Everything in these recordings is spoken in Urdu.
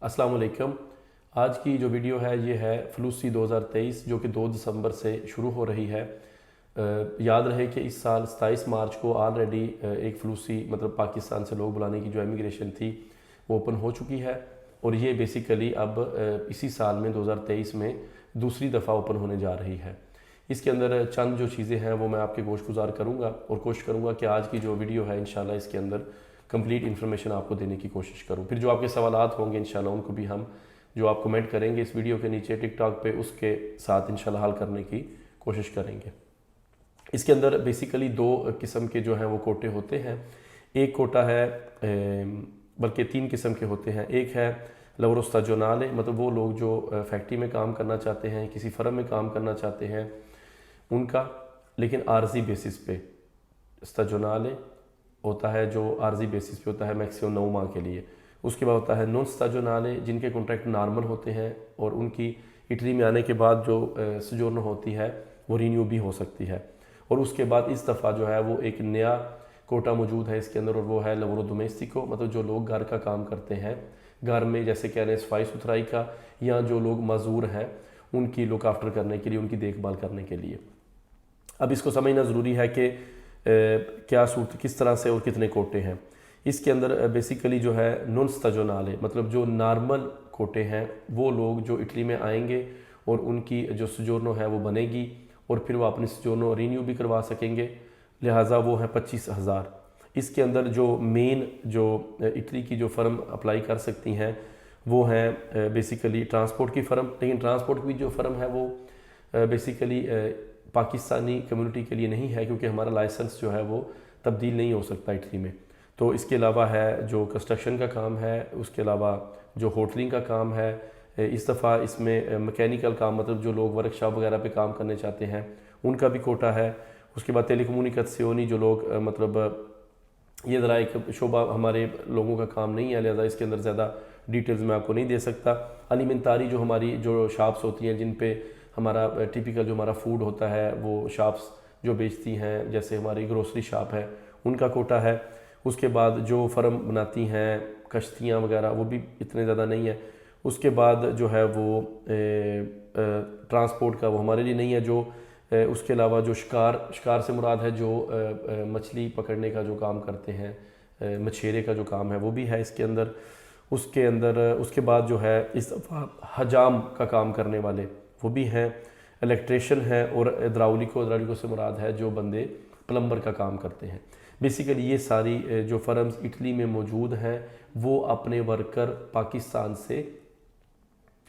السلام علیکم۔ آج کی جو ویڈیو ہے یہ ہے فلوسی 2023 جو کہ 2 دسمبر سے شروع ہو رہی ہے۔ یاد رہے کہ اس سال 27 مارچ کو آلریڈی ایک فلوسی پاکستان سے لوگ بلانے کی جو امیگریشن تھی وہ اوپن ہو چکی ہے، اور یہ بیسیکلی اب اسی سال میں 2023 میں دوسری دفعہ اوپن ہونے جا رہی ہے۔ اس کے اندر چند جو چیزیں ہیں وہ میں آپ کے گوش گزار کروں گا، اور کوشش کروں گا کہ آج کی جو ویڈیو ہے انشاءاللہ اس کے اندر کمپلیٹ انفارمیشن آپ کو دینے کی کوشش کروں۔ پھر جو آپ کے سوالات ہوں گے انشاءاللہ ان کو بھی ہم جو آپ کمنٹ کریں گے اس ویڈیو کے نیچے ٹک ٹاک پہ، اس کے ساتھ انشاءاللہ حل کرنے کی کوشش کریں گے۔ اس کے اندر بیسیکلی 2 قسم کے جو ہیں وہ کوٹے ہوتے ہیں۔ ایک کوٹا ہے، بلکہ 3 قسم کے ہوتے ہیں۔ ایک ہے لورو اسٹاجونالے، وہ لوگ جو فیکٹری میں کام کرنا چاہتے ہیں، کسی فرم میں کام کرنا چاہتے ہیں ان کا، لیکن عارضی بیسس پہ۔ اسٹاجونالے ہوتا ہے جو عارضی بیسس پہ ہوتا ہے میکسیمم 9 ماہ کے لیے۔ اس کے بعد ہوتا ہے نون اسٹاجونالے جن کے کنٹریکٹ نارمل ہوتے ہیں، اور ان کی اٹلی میں آنے کے بعد جو سجورنو ہوتی ہے وہ رینیو بھی ہو سکتی ہے۔ اور اس کے بعد اس دفعہ جو ہے وہ ایک نیا کوٹا موجود ہے اس کے اندر، اور وہ ہے لورو ڈومیسٹیکو، جو لوگ گھر کا کام کرتے ہیں، گھر میں جیسے کہہ رہے ہیں صفائی ستھرائی کا، یا جو لوگ معذور ہیں ان کی لک آفٹر کرنے کے لیے، ان کی دیکھ بھال کرنے کے لیے۔ اب اس کو سمجھنا ضروری ہے کہ کیا صورت کس طرح سے اور کتنے کوٹے ہیں۔ اس کے اندر بیسیکلی جو ہے نون اسٹاجونالے، جو نارمل کوٹے ہیں، وہ لوگ جو اٹلی میں آئیں گے اور ان کی جو سجورنو ہے وہ بنے گی، اور پھر وہ اپنی سجورنو رینیو بھی کروا سکیں گے، لہٰذا وہ ہے 25,000۔ اس کے اندر جو مین جو اٹلی کی جو فرم اپلائی کر سکتی ہیں وہ ہیں بیسیکلی ٹرانسپورٹ کی فرم، لیکن ٹرانسپورٹ کی جو فرم ہے وہ بیسیکلی پاکستانی کمیونٹی کے لیے نہیں ہے، کیونکہ ہمارا لائسنس جو ہے وہ تبدیل نہیں ہو سکتا اٹلی میں۔ تو اس کے علاوہ ہے جو کنسٹرکشن کا کام ہے، اس کے علاوہ جو ہوٹلنگ کا کام ہے، اس دفعہ اس میں میکینیکل کام، جو لوگ ورک شاپ وغیرہ پہ کام کرنے چاہتے ہیں ان کا بھی کوٹا ہے۔ اس کے بعد ٹیلی کمیونیکیشن، جو لوگ یہ ذرا ایک شعبہ ہمارے لوگوں کا کام نہیں ہے، لہذا اس کے اندر زیادہ ڈیٹیلز میں آپ کو نہیں دے سکتا۔ الیمنٹاری جو ہماری جو شاپس ہوتی ہیں جن پہ ہمارا ٹیپیکل جو ہمارا فوڈ ہوتا ہے، وہ شاپس جو بیچتی ہیں جیسے ہماری گروسری شاپ ہے ان کا کوٹا ہے۔ اس کے بعد جو فرم بناتی ہیں کشتیاں وغیرہ وہ بھی اتنے زیادہ نہیں ہے۔ اس کے بعد جو ہے وہ ٹرانسپورٹ کا وہ ہمارے لیے نہیں ہے۔ جو اس کے علاوہ جو شکار سے مراد ہے جو مچھلی پکڑنے کا جو کام کرتے ہیں، مچھیرے کا جو کام ہے وہ بھی ہے اس کے اندر۔ اس کے بعد جو ہے اس دفعہ حجام کا کام کرنے والے وہ بھی ہیں، الیکٹریشین ہیں، اور ہیڈرالکو سے مراد ہے جو بندے پلمبر کا کام کرتے ہیں۔ بیسیکلی یہ ساری جو فرمز اٹلی میں موجود ہیں وہ اپنے ورکر پاکستان سے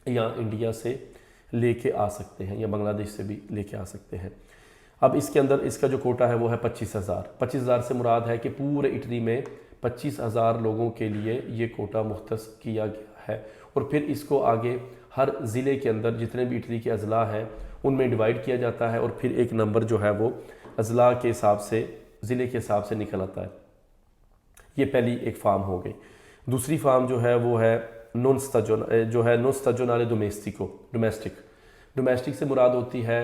یا انڈیا سے لے کے آ سکتے ہیں، یا بنگلہ دیش سے بھی لے کے آ سکتے ہیں۔ اب اس کے اندر اس کا جو کوٹا ہے وہ ہے 25,000۔ 25,000 سے مراد ہے کہ پورے اٹلی میں 25,000 لوگوں کے لیے یہ کوٹا مختص کیا گیا ہے، اور پھر اس کو آگے ہر ضلع کے اندر جتنے بھی اٹلی کے اضلاع ہیں ان میں ڈیوائیڈ کیا جاتا ہے، اور پھر ایک نمبر جو ہے وہ اضلاع کے حساب سے، ضلع کے حساب سے نکل آتا ہے۔ یہ پہلی ایک فارم ہو گئی۔ دوسری فارم جو ہے وہ ہے نون اسٹاجونالے ڈومیسٹک سے مراد ہوتی ہے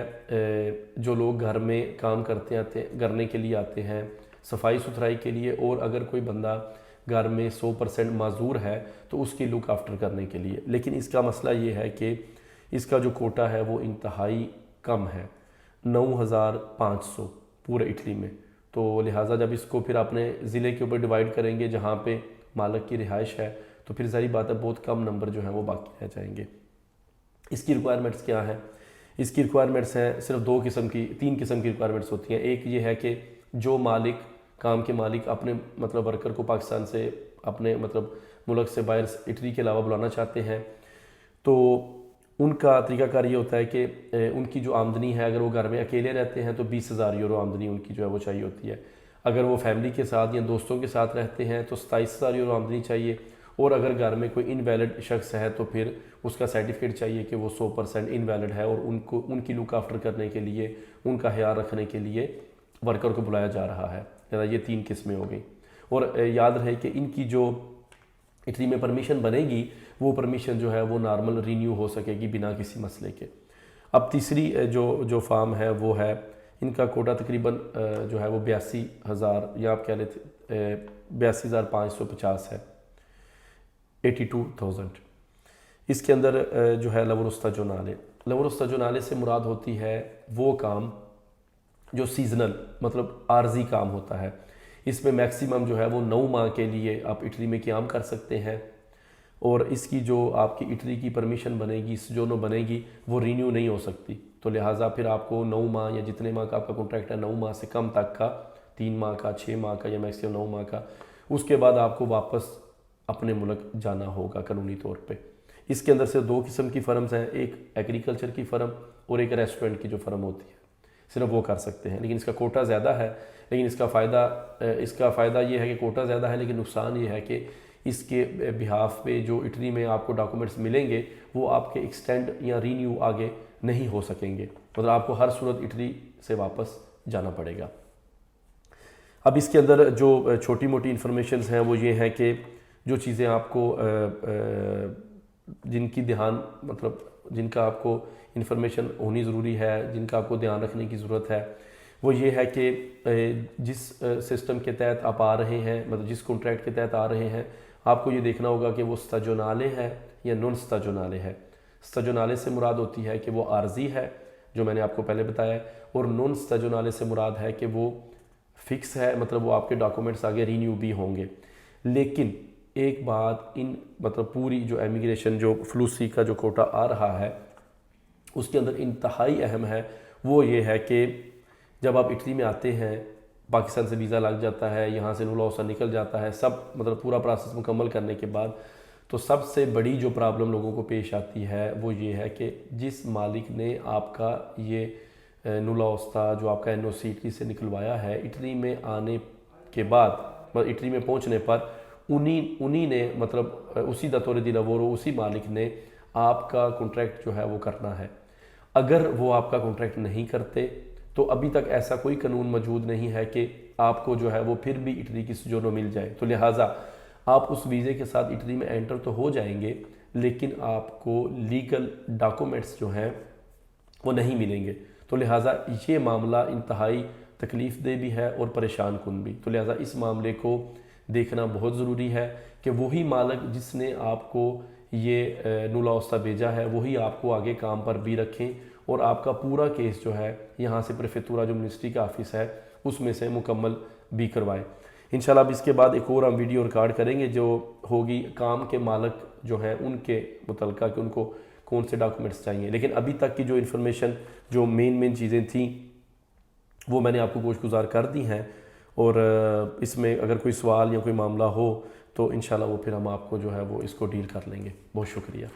جو لوگ گھر میں کام کرنے کے لیے آتے ہیں، صفائی ستھرائی کے لیے، اور اگر کوئی بندہ گھر میں 100% معذور ہے تو اس کی لک آفٹر کرنے کے لیے۔ لیکن اس کا مسئلہ یہ ہے کہ اس کا جو کوٹا ہے وہ انتہائی کم ہے، 9,500 پورے اٹلی میں۔ تو لہٰذا جب اس کو پھر اپنے ضلع کے اوپر ڈیوائیڈ کریں گے جہاں پہ مالک کی رہائش ہے، تو پھر ظاہری بات ہے بہت کم نمبر جو ہیں وہ باقی رہ جائیں گے۔ اس کی ریکوائرمنٹس کیا ہیں؟ اس کی ریکوائرمنٹس ہیں صرف 3 قسم کی ریکوائرمنٹس ہوتی ہیں۔ ایک یہ ہے کہ جو کام کے مالک اپنے ورکر کو پاکستان سے اپنے ملک سے باہر اٹلی کے علاوہ بلانا چاہتے ہیں، تو ان کا طریقہ کار یہ ہوتا ہے کہ ان کی جو آمدنی ہے، اگر وہ گھر میں اکیلے رہتے ہیں تو 20,000 یورو آمدنی ان کی جو ہے وہ چاہیے ہوتی ہے۔ اگر وہ فیملی کے ساتھ یا دوستوں کے ساتھ رہتے ہیں تو 27,000 یورو آمدنی چاہیے، اور اگر گھر میں کوئی انویلڈ شخص ہے تو پھر اس کا سرٹیفکیٹ چاہیے کہ وہ 100% انویلڈ ہے، اور ان کی لک آفٹر کرنے کے لیے، ان کا خیال رکھنے کے لیے ورکر کو بلایا جا رہا ہے۔ یہ 3 قسمیں ہو گئی، اور یاد رہے کہ ان کی جو اٹلی میں پرمیشن بنے گی وہ پرمیشن جو ہے وہ نارمل رینیو ہو سکے گی بنا کسی مسئلے کے۔ اب تیسری جو فارم ہے وہ ہے، ان کا کوٹا تقریباً جو ہے وہ 82,000 یا آپ کہہ لیتے 82,550 ہے، 82,000۔ اس کے اندر جو ہے لور استاجونالے، لور استاجونالے سے مراد ہوتی ہے وہ کام جو سیزنل مطلب عارضی کام ہوتا ہے۔ اس میں میکسیمم جو ہے وہ 9 ماہ کے لیے آپ اٹلی میں قیام کر سکتے ہیں، اور اس کی جو آپ کی اٹلی کی پرمیشن بنے گی، سجونو بنے گی، وہ رینیو نہیں ہو سکتی، تو لہٰذا پھر آپ کو 9 ماہ یا جتنے ماہ کا آپ کا کنٹریکٹ ہے، 9 ماہ سے کم تک کا، 3 ماہ کا، 6 ماہ کا یا میکسیمم 9 ماہ کا، اس کے بعد آپ کو واپس اپنے ملک جانا ہوگا قانونی طور پہ۔ اس کے اندر سے 2 قسم کی فرمز ہیں، ایک ایگریکلچر کی فرم اور ایک ریسٹورنٹ کی جو فرم ہوتی ہے، صرف وہ کر سکتے ہیں، لیکن اس کا کوٹا زیادہ ہے۔ لیکن اس کا فائدہ یہ ہے کہ کوٹا زیادہ ہے، لیکن نقصان یہ ہے کہ اس کے بہاف پہ جو اٹلی میں آپ کو ڈاکومنٹس ملیں گے وہ آپ کے ایکسٹینڈ یا رینیو آگے نہیں ہو سکیں گے، مطلب آپ کو ہر صورت اٹلی سے واپس جانا پڑے گا۔ اب اس کے اندر جو چھوٹی موٹی انفارمیشنز ہیں وہ یہ ہیں کہ جو چیزیں آپ کو جن کی جن کا آپ کو انفارمیشن ہونی ضروری ہے، جن کا آپ کو دھیان رکھنے کی ضرورت ہے، وہ یہ ہے کہ جس سسٹم کے تحت آپ آ رہے ہیں، مطلب جس کنٹریکٹ کے تحت آ رہے ہیں، آپ کو یہ دیکھنا ہوگا کہ وہ استاجونالے ہے یا نون استاجونالے ہے۔ استاجونالے سے مراد ہوتی ہے کہ وہ عارضی ہے، جو میں نے آپ کو پہلے بتایا ہے، اور نون استاجونالے سے مراد ہے کہ وہ فکس ہے، مطلب وہ آپ کے ڈاکومنٹس آگے رینیو بھی ہوں گے۔ لیکن ایک بات مطلب پوری جو امیگریشن جو فلوسی کا جو کوٹا آ رہا ہے اس کے اندر انتہائی اہم ہے، وہ یہ ہے کہ جب آپ اٹلی میں آتے ہیں، پاکستان سے ویزا لگ جاتا ہے، یہاں سے نولا اوسا نکل جاتا ہے، سب مطلب پورا پروسیس مکمل کرنے کے بعد، تو سب سے بڑی جو پرابلم لوگوں کو پیش آتی ہے وہ یہ ہے کہ جس مالک نے آپ کا یہ نولا اوستا جو آپ کا NOC اٹلی سے نکلوایا ہے، اٹلی میں آنے کے بعد اٹلی میں پہنچنے پر انہی نے مطلب اسی داتورے دی لورو، اسی مالک نے آپ کا کنٹریکٹ جو ہے وہ کرنا ہے۔ اگر وہ آپ کا کنٹریکٹ نہیں کرتے تو ابھی تک ایسا کوئی قانون موجود نہیں ہے کہ آپ کو جو ہے وہ پھر بھی اٹلی کی سجونو مل جائے، تو لہٰذا آپ اس ویزے کے ساتھ اٹلی میں انٹر تو ہو جائیں گے، لیکن آپ کو لیگل ڈاکومنٹس جو ہیں وہ نہیں ملیں گے، تو لہٰذا یہ معاملہ انتہائی تکلیف دہ بھی ہے اور پریشان کن بھی، تو لہٰذا اس معاملے کو دیکھنا بہت ضروری ہے کہ وہی مالک جس نے آپ کو یہ نولا اوستا بھیجا ہے وہی آپ کو آگے کام پر بھی رکھیں، اور آپ کا پورا کیس جو ہے یہاں سے پریفیکٹورا جو منسٹری کا آفس ہے اس میں سے مکمل بھی کروائیں۔ انشاءاللہ اب اس کے بعد ایک اور ہم ویڈیو ریکارڈ کریں گے جو ہوگی کام کے مالک جو ہیں ان کے متعلقہ کہ ان کو کون سے ڈاکومنٹس چاہیے، لیکن ابھی تک کی جو انفارمیشن جو مین چیزیں تھیں وہ میں نے آپ کو گوش گزار کر دی ہیں، اور اس میں اگر کوئی سوال یا کوئی معاملہ ہو تو انشاءاللہ وہ پھر ہم آپ کو جو ہے وہ اس کو ڈیل کر لیں گے۔ بہت شکریہ۔